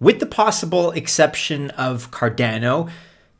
With the possible exception of Cardano,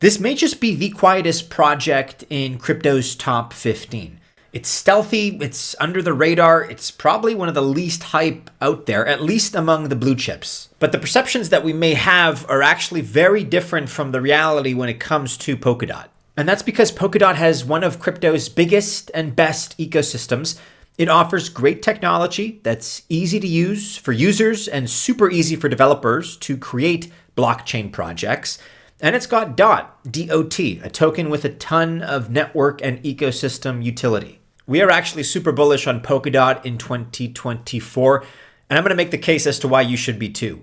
this may just be the quietest project in crypto's top 15. It's stealthy, it's under the radar, it's probably one of the least hype out there, at least among the blue chips. But the perceptions that we may have are actually very different from the reality when it comes to Polkadot. And that's because Polkadot has one of crypto's biggest and best ecosystems. It offers great technology that's easy to use for users and super easy for developers to create blockchain projects. And it's got DOT, a token with a ton of network and ecosystem utility. We are actually super bullish on Polkadot in 2024, and I'm going to make the case as to why you should be too.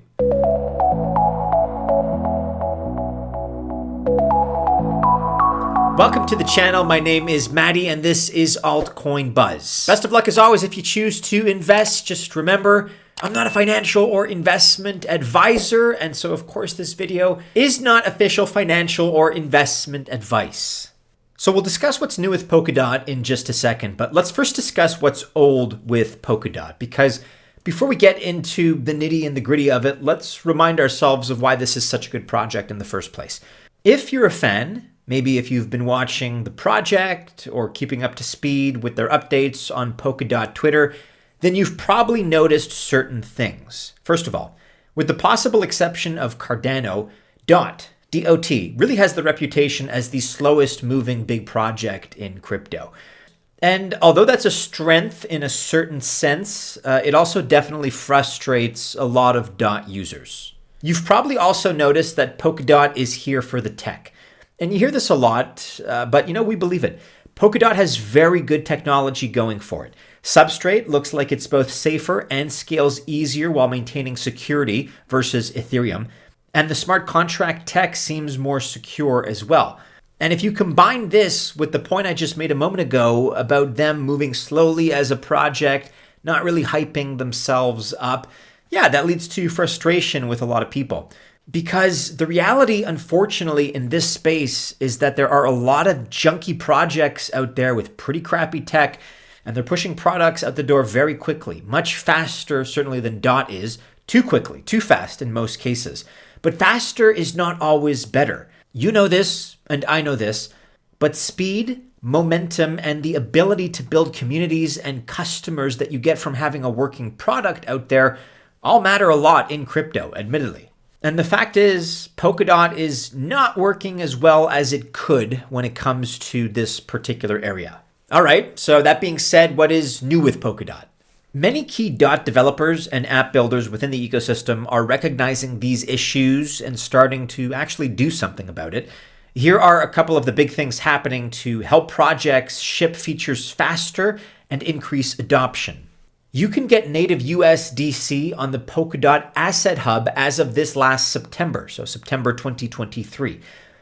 Welcome to the channel. My name is Maddie, and this is Altcoin Buzz. Best of luck as always if you choose to invest. Just remember, I'm not a financial or investment advisor, and so of course this video is not official financial or investment advice. So we'll discuss what's new with Polkadot in just a second, but let's first discuss what's old with Polkadot, because before we get into the nitty and the gritty of it, let's remind ourselves of why this is such a good project in the first place. If you're a fan, maybe if you've been watching the project or keeping up to speed with their updates on Polkadot Twitter, then you've probably noticed certain things. First of all, with the possible exception of Cardano, DOT really has the reputation as the slowest moving big project in crypto. And although that's a strength in a certain sense, it also definitely frustrates a lot of DOT users. You've probably also noticed that Polkadot is here for the tech. And you hear this a lot, but we believe it. Polkadot has very good technology going for it. Substrate looks like it's both safer and scales easier while maintaining security versus Ethereum. And the smart contract tech seems more secure as well. And if you combine this with the point I just made a moment ago about them moving slowly as a project, not really hyping themselves up, that leads to frustration with a lot of people. Because the reality, unfortunately, in this space is that there are a lot of junky projects out there with pretty crappy tech, and they're pushing products out the door very quickly, much faster, certainly, than DOT is, too quickly, too fast in most cases. But faster is not always better. You know this, and I know this, but speed, momentum, and the ability to build communities and customers that you get from having a working product out there all matter a lot in crypto, admittedly. And the fact is, Polkadot is not working as well as it could when it comes to this particular area. All right, so that being said, what is new with Polkadot? Many key DOT developers and app builders within the ecosystem are recognizing these issues and starting to actually do something about it. Here are a couple of the big things happening to help projects ship features faster and increase adoption. You can get native USDC on the Polkadot Asset Hub as of this last September, so September 2023.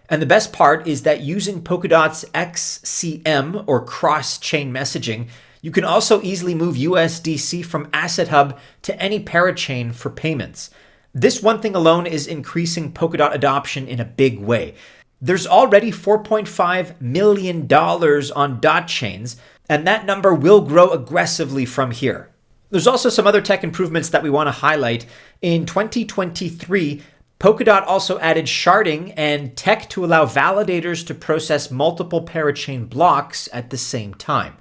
And the best part is that using Polkadot's XCM or cross-chain messaging, you can also easily move USDC from Asset Hub to any parachain for payments. This one thing alone is increasing Polkadot adoption in a big way. There's already $4.5 million on DOT chains, and that number will grow aggressively from here. There's also some other tech improvements that we want to highlight. In 2023, Polkadot also added sharding and tech to allow validators to process multiple parachain blocks at the same time.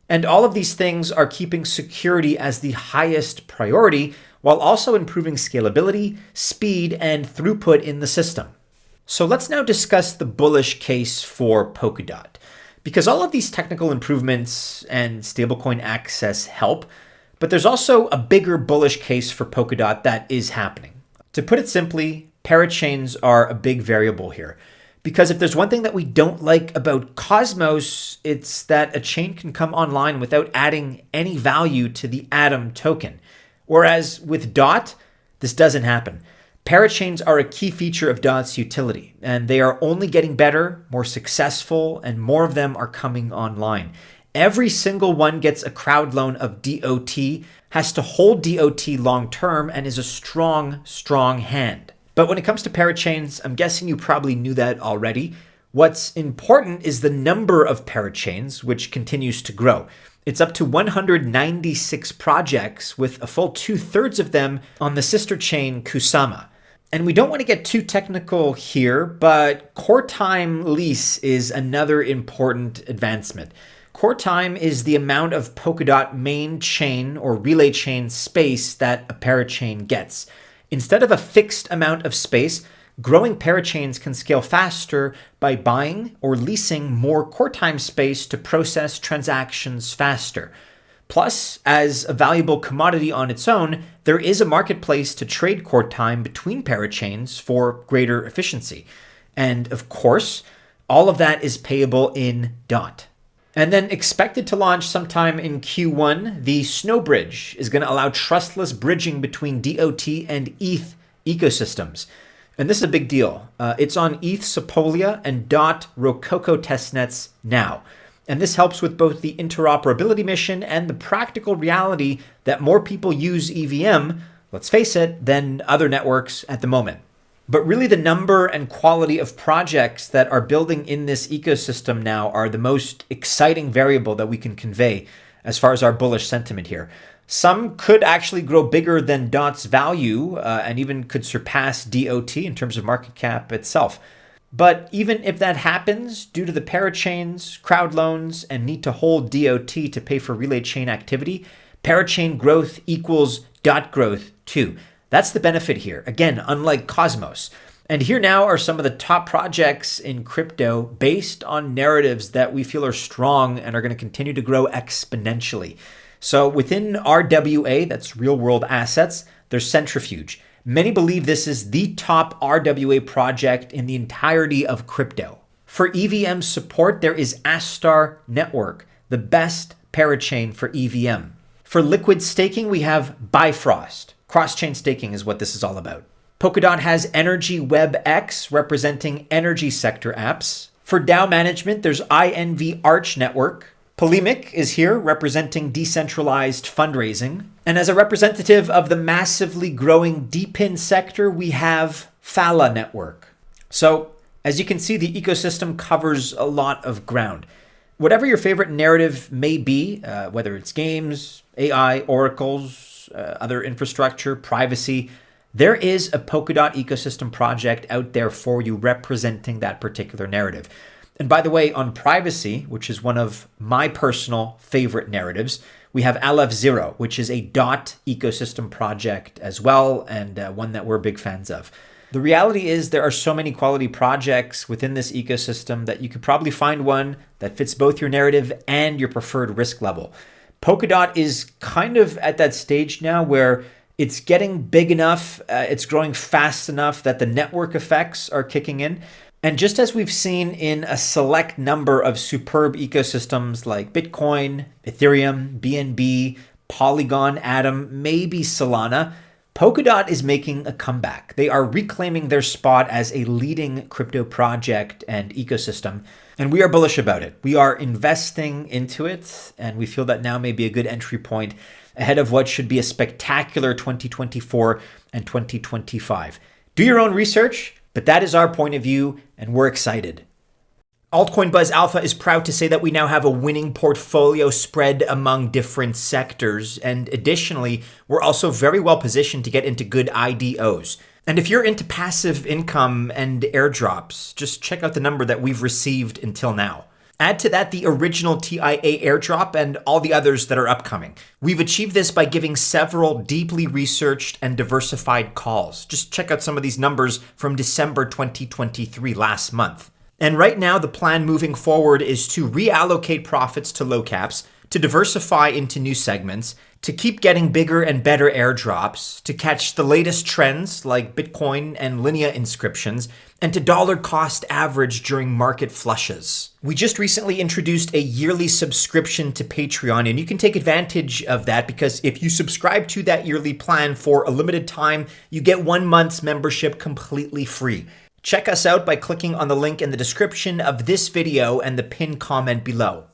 And all of these things are keeping security as the highest priority while also improving scalability, speed, and throughput in the system. So let's now discuss the bullish case for Polkadot. Because all of these technical improvements and stablecoin access help, but there's also a bigger bullish case for Polkadot that is happening. To put it simply, parachains are a big variable here. Because if there's one thing that we don't like about Cosmos, it's that a chain can come online without adding any value to the Atom token. Whereas with DOT, this doesn't happen. Parachains are a key feature of DOT's utility, and they are only getting better, more successful, and more of them are coming online. Every single one gets a crowd loan of DOT, has to hold DOT long term, and is a strong, strong hand. But when it comes to parachains, I'm guessing you probably knew that already. What's important is the number of parachains, which continues to grow. It's up to 196 projects, with a full 2/3 of them on the sister chain Kusama. And we don't want to get too technical here, but core time lease is another important advancement. Core time is the amount of Polkadot main chain or relay chain space that a parachain gets. Instead of a fixed amount of space, growing parachains can scale faster by buying or leasing more core time space to process transactions faster. Plus, as a valuable commodity on its own, there is a marketplace to trade core time between parachains for greater efficiency. And of course, all of that is payable in DOT. And then expected to launch sometime in Q1, the Snow Bridge is going to allow trustless bridging between DOT and ETH ecosystems. And this is a big deal. It's on ETH Sepolia and DOT Rococo testnets now. And this helps with both the interoperability mission and the practical reality that more people use EVM, let's face it, than other networks at the moment. But really the number and quality of projects that are building in this ecosystem now are the most exciting variable that we can convey as far as our bullish sentiment here. Some could actually grow bigger than DOT's value and even could surpass DOT in terms of market cap itself. But even if that happens, due to the parachains, crowd loans, and need to hold DOT to pay for relay chain activity, parachain growth equals DOT growth too. That's the benefit here. Again, unlike Cosmos. And here now are some of the top projects in crypto based on narratives that we feel are strong and are going to continue to grow exponentially. So within RWA, that's real world assets, there's Centrifuge. Many believe this is the top RWA project in the entirety of crypto. For EVM support, there is Astar Network, the best parachain for EVM. For liquid staking, we have Bifrost. Cross-chain staking is what this is all about. Polkadot has Energy WebX, representing energy sector apps. For DAO management, there's INV Arch Network. Polemic is here, representing decentralized fundraising. And as a representative of the massively growing DePIN sector, we have Phala Network. So, as you can see, the ecosystem covers a lot of ground. Whatever your favorite narrative may be, whether it's games, AI, oracles, other infrastructure, privacy, there is a Polkadot ecosystem project out there for you representing that particular narrative. And by the way, on privacy, which is one of my personal favorite narratives, we have Aleph Zero, which is a DOT ecosystem project as well, and one that we're big fans of. The reality is there are so many quality projects within this ecosystem that you could probably find one that fits both your narrative and your preferred risk level. Polkadot is kind of at that stage now where it's getting big enough, it's growing fast enough that the network effects are kicking in. And just as we've seen in a select number of superb ecosystems like Bitcoin, Ethereum, BNB, Polygon, Atom, maybe Solana, Polkadot is making a comeback. They are reclaiming their spot as a leading crypto project and ecosystem, and we are bullish about it. We are investing into it, and we feel that now may be a good entry point ahead of what should be a spectacular 2024 and 2025. Do your own research, but that is our point of view, and we're excited. Altcoin Buzz Alpha is proud to say that we now have a winning portfolio spread among different sectors. And additionally, we're also very well positioned to get into good IDOs. And if you're into passive income and airdrops, just check out the number that we've received until now. Add to that the original TIA airdrop and all the others that are upcoming. We've achieved this by giving several deeply researched and diversified calls. Just check out some of these numbers from December 2023, last month. And right now, the plan moving forward is to reallocate profits to low caps, to diversify into new segments, to keep getting bigger and better airdrops, to catch the latest trends like Bitcoin and Linea inscriptions, and to dollar cost average during market flushes. We just recently introduced a yearly subscription to Patreon, and you can take advantage of that because if you subscribe to that yearly plan for a limited time, you get 1 month's membership completely free. Check us out by clicking on the link in the description of this video and the pinned comment below.